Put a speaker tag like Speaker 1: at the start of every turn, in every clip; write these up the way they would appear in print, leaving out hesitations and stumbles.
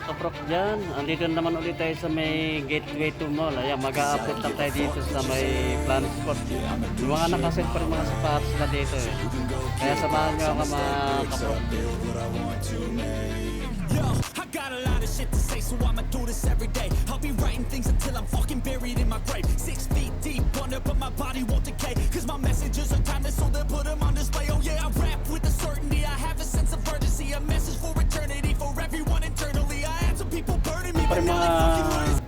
Speaker 1: kaprok dyan, andito naman ulit tayo sa may Gateway to Mall. Ayan, mag-a-update lang tayo dito sa may Planet Sport. Yung mga nakaset pa rin mga sapatos na dito eh. Kaya samahan nyo ako mga kaprok.
Speaker 2: I got a lot of shit to say, so I'ma do this every day. I'll be writing things until I'm fucking buried in my grave. 6 feet deep under, but my body won't decay. Cause my messages are timeless, so they'll put them on display. Oh yeah, I rap with a certainty, I have a sense of urgency. A message for eternity, for everyone internally. I had some people burning me,
Speaker 1: Para
Speaker 2: but now
Speaker 1: mga
Speaker 2: they fucking learn.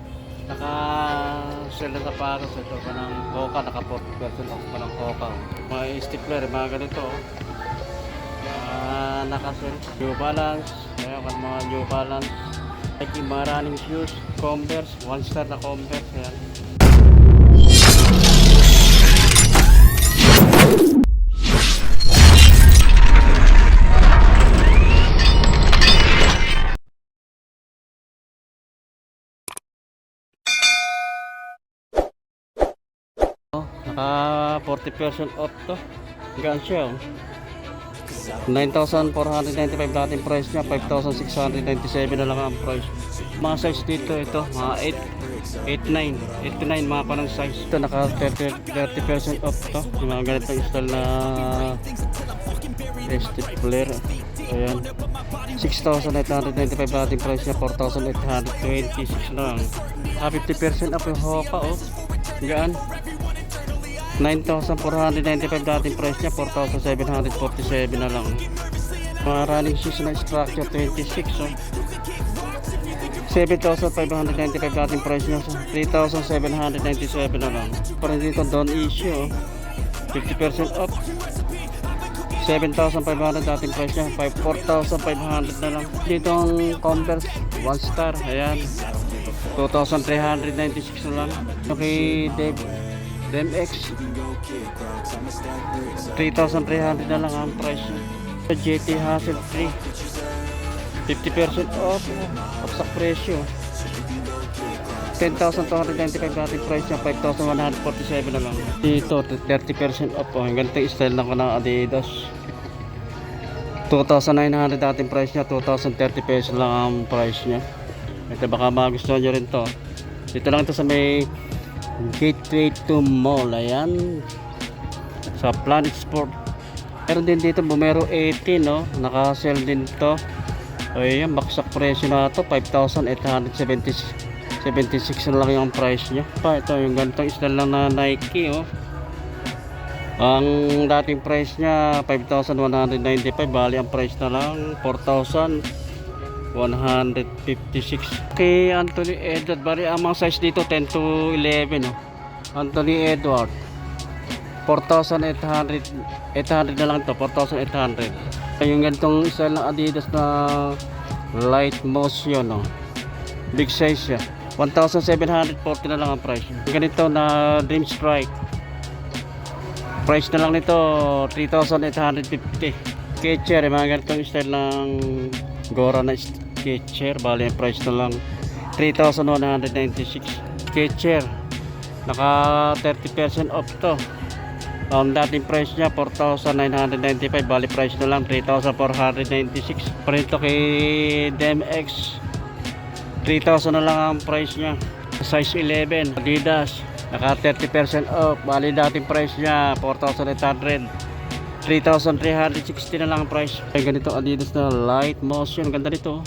Speaker 1: naka-sell na sapatos, ito pa ng Hoka, naka-40% off pa ng Hoka. Mga stipler, mga ganito. Naka-sell. New Balance, ayan kan mga New Balance. Nike, mga running shoes, Converse, 1 star na Converse, ayan. Naka 40% off to. Gaan siya oh. 9,495 dating price niya, 5,697 na lang ang price. Mga size dito ito, mga 8, 8, 9, 8 to 9 mga panang size. Ito naka 30% off to. Yung mga ganitong style na stapler. Ayan. 6,895 dating price niya, 4,826 na lang. 50% off yung Hoka oh. Gaan. 9,495 dating price niya, 4,747 na lang. Mga running shoes na structure 26 oh. 7,595 dating price niya, 3,797 na lang. Parang dito don't issue oh. 50% off, 7,500 dating price niya, 4,500 na lang. Dito ang Converse 1 star, ayan, 2,396 na lang. Okay, DMX 3,300 na lang ang price niya. GT Hassel 3 50% off sa presyo, 10,295 dating price niya, 5,147 na lang. Dito 30% off oh. Ganitong style lang ko ng Adidas, 2,900 dating price niya, 2,030 pesos lang ang price niya. Ito baka magustuhan nyo rin to. Dito lang ito sa may Gateway to Mall, ayan, sa Planet Sport. Meron din dito Bumero 18 no, naka-sell din to. Ayan, baksak presyo na to, 5,876 na lang yung price niya. Ito yung ganitong style lang na Nike oh. Ang dating price niya 5,195, bali ang price na lang 4,156. Kay Anthony Edward, bali ang mga size dito 10 to 11 oh. Anthony Edward 4,800 na lang to, 4,800. Yung ganitong style ng Adidas na light motion oh. Big size siya, 1,740 na lang ang price. Ganito na Dream Strike, price na lang nito 3,850. Skechers, mga ganitong style ng Gora na Skechers, bali ang price na lang 3,196. Skechers naka 30% off to. Ang dating price niya 4,995, bali price na lang 3,496. Parito kay DMX 3,000 na lang ang price niya, size 11. Adidas naka 30% off, bali dating price niya 4,800, 3,360 na lang ang price. Ay ganito Adidas na light motion, ganda nito,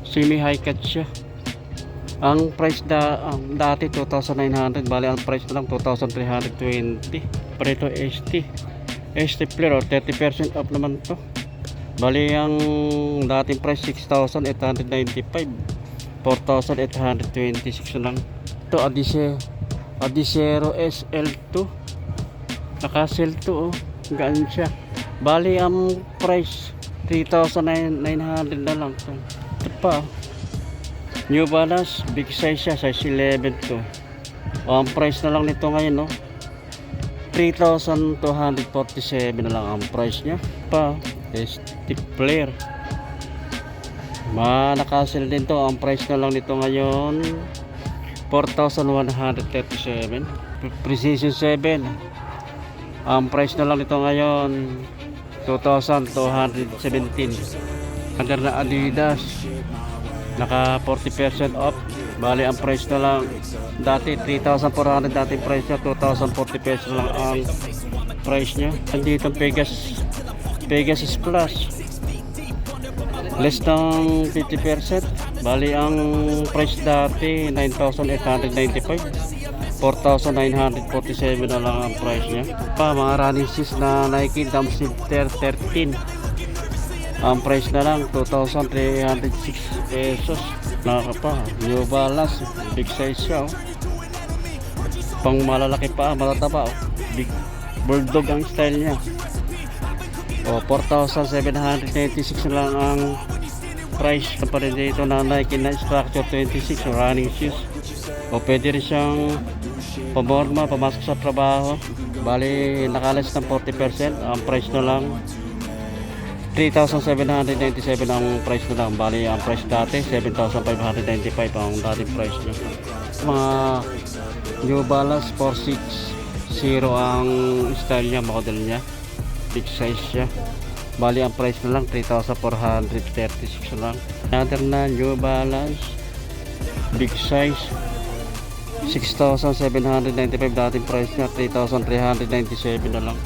Speaker 1: semi high cut siya. Ang price dati 2,900, bali ang price na lang 2,320. Parito ST Player 30% off naman to, bali ang dating price 6,895, 4,826 na lang. Ito Adizero SL2, naka-sell to oh. Gaan siya, bali ang price 3,900 na lang to. Ito pa New Balance, big size siya, size 11 to. Ang price na lang nito ngayon no, 3,247 na lang ang price niya. Pa stapler, naka-sell din to. Ang price na lang nito ngayon 4,137. Precision 7, ang price na lang nito ngayon 2,217. Under na Adidas Naka 40% off. Bali ang price na lang dati 3,400 dati price niya, 2,040 pesos lang ang price niya. Andito ang Pegasus Plus. Less ng 50%. Bali ang price dati 9,895. 4,947 na lang ang price niya. Mga running shoes na Nike Damsilter 13. Ang price na lang 2,306 pesos. Nakaka pa, New Balance, big size siya, oh. Pang malalaki pa, matataba, oh. Big bulldog ang style niya. 4,796 na lang ang price. Pa rin dito na Nike na Structure 26 running shoes. Pwede rin siyang pamorma, pamasok sa trabaho. Bali nakalas ng 40%. Ang price na lang 3,797 ang price na lang. Bali ang price dati 7,595 ang dating price niya. Mga New Balance 460 ang style niya, model niya, big size siya. Bali ang price na lang 3,436 lang. Another na New Balance big size 6,795 dating price niya, 3,397 na lang.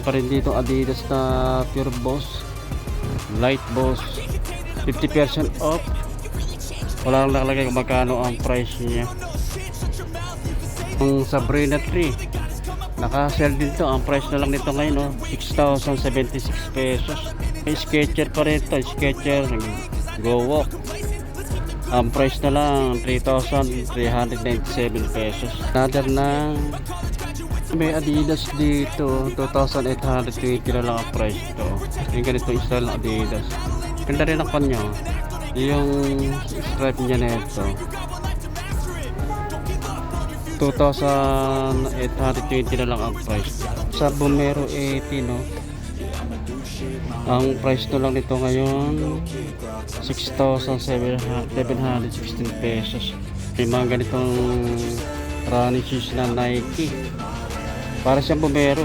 Speaker 1: Pa rin dito Adidas na Pure Boss Light Boss 50% off. Wala lang nakalagay kung magkano ang price niya. Ang Sabrina 3 naka-sell din to. Ang price na lang nito ngayon, 6,076 pesos. May Skechers pa rin to, Skechers Go Walk. Ang price na lang 3,397 pesos. Another na may Adidas dito 2,820 na lang ang price to. Yung ganito style ng Adidas. Ganda rin ang kanya. Yung stripe niya na ito 2,820 na lang ang price. Sa Bumero 80, no? Ang price na lang nito ngayon 6,716 pesos. May mga ganitong running shoes na Nike. Para siyang Bumero,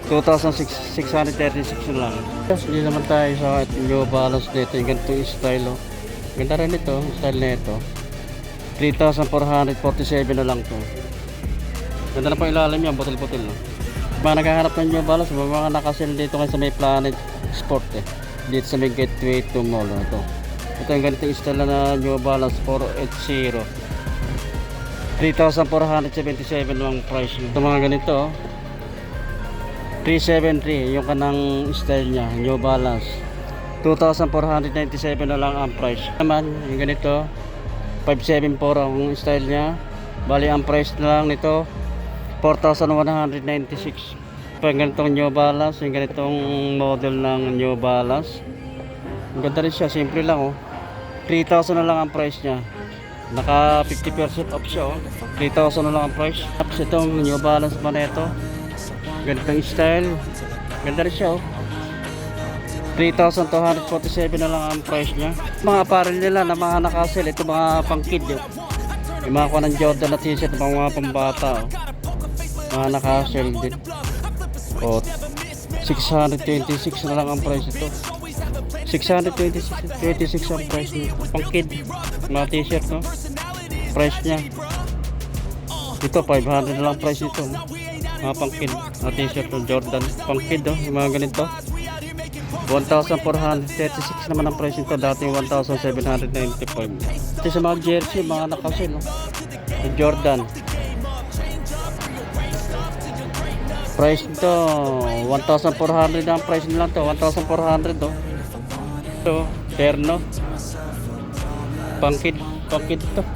Speaker 1: 2,636 na lang. Hindi naman tayo sa New Balance dito. Yung ganito yung style, oh. Ganda rin ito, style na ito. 3,447 na lang to. Ganda na pa ilalim yan, butil-butil, no? Mga naghahanap ng New Balance, mga nakasell dito kayo sa may Planet Sport, dito sa may Gateway to Mall, ito. Ito yung ganito yung style na New Balance 480. 3,477 lang price niya. Ito mga ganito, 373 yung kanang style niya, New Balance. 2,497 na lang ang price. Naman yung ganito 574 ang style niya. Bali ang price na lang nito 4,196. Pag ganitong New Balance, yung ganitong model ng New Balance, ang ganda rin siya, simple lang, 3,000 na lang ang price niya. Naka 50% off siya, 3,000 na lang ang price. Tapos itong New Balance pa na ito, ganitong style, ganda rin siya, 3,247 na lang ang price niya. Mga apparel nila na mga nakasell, ito mga pang kid, yung mga kuha ng Jordan na t-shirt, mga pambata, mga nakasell din. 626 na lang ang price ito. 626 ang price niya. Pang kid, mga t-shirt, no? Price niya. Ito 500 na lang price ito, no? Mga pang kid, mga t-shirt ng Jordan. Pang kid, yung mga ganito. 1,436 naman ang price nito. Dating 1,795. Ito sa mga jersey, mga nakasell, no? Yung Jordan. Price nito 1,400 ang price nila to. 1,400, oh. Ito, terno. Pangkid to.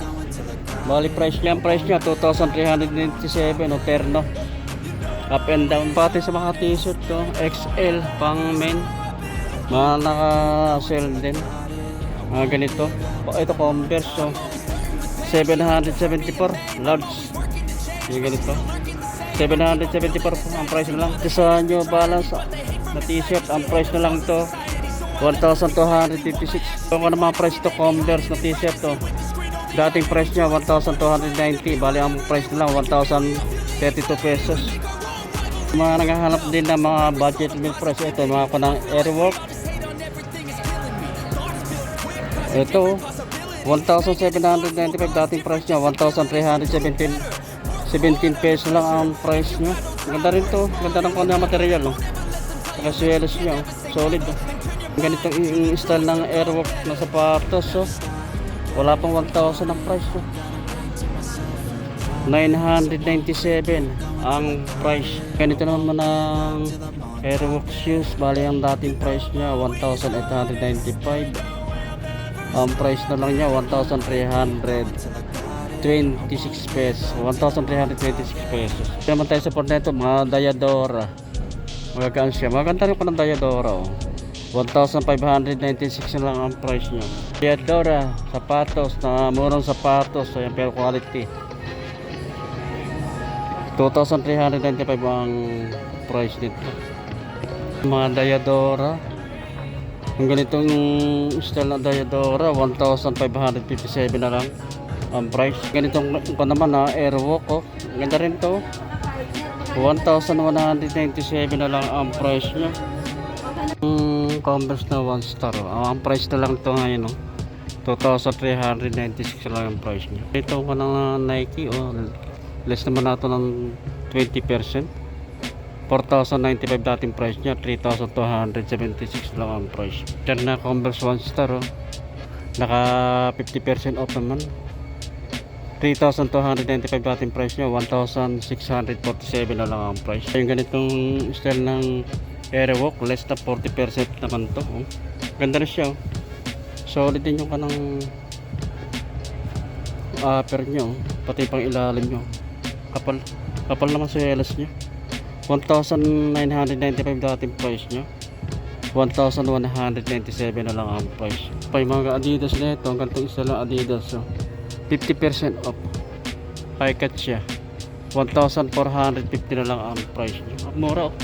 Speaker 1: Bali price niya 2,397, no, terno. Up and down pati sa mga t-shirt to, XL pang men. Mga naka-sell din. Mga ganito. Ito Converse, so 774 large. Yung ganito. 774 ang price na lang. Ito sa New Balance na t-shirt, ang price na lang to 1,256. Kung ano mga price to Converse na t-shirt to, dating price niya 1,290. Bali ang price na lang 1,032 pesos. Mga naghahanap din ng mga budget meal price, ito mga kunang Airwalk. Ito 1,795 dating price niya. 1,317 pesos lang ang price niya. Ganda rin to. Ganda ng kanyang material. Oh. Saka swelos niya. Oh. Solid. Oh. Ganitong style ng airwalk na sapatos. Oh. Wala pang 1,000 ang price. Oh. 997 ang price. Ganito naman ang airwalk shoes. Bali ang dating price niya 1,895. Ang price na lang niya 1,326 pesos. 1,326 pesos. Kaya naman tayo sa port na ito, mga Diadora. Magagaan siya. Maganda rin pa ng Diadora. Oh. 1,596 na lang ang price niya. Diadora, sapatos, na murang sapatos. Ayan, pero quality. 2,395 ang price nito. Mga Diadora. Ang ganitong style na Diadora, 1,557 na lang ang price. Ganitong pa naman na airwalk. Oh. Ganda rin to. 1,197 na lang ang price niya. Converse na 1 star. Oh. Ang price na lang to ngayon. Oh. 2,396 lang ang price niya. Ito ko ng Nike. Oh. Less naman nato ng 20%. 4,095 dating price niya. 3,276 lang ang price. Diyan na Converse 1 star. Oh. Naka 50% off naman. 3,295 dating price niya. 1,647 na lang ang price. Yung ganitong style ng airwalk, less na 40% naman to. Oh. Ganda na siya. Oh. Solid din yung kanang upper nyo. Pati pang ilalim nyo. Kapal naman sa yelas niya. 1,995 dating price niya. 1,197 na lang ang price. Pa yung mga Adidas na ito, ang gantong isa lang Adidas. So, 50% off. High cut siya. 1,450 na lang ang price niya. Mura. Oh.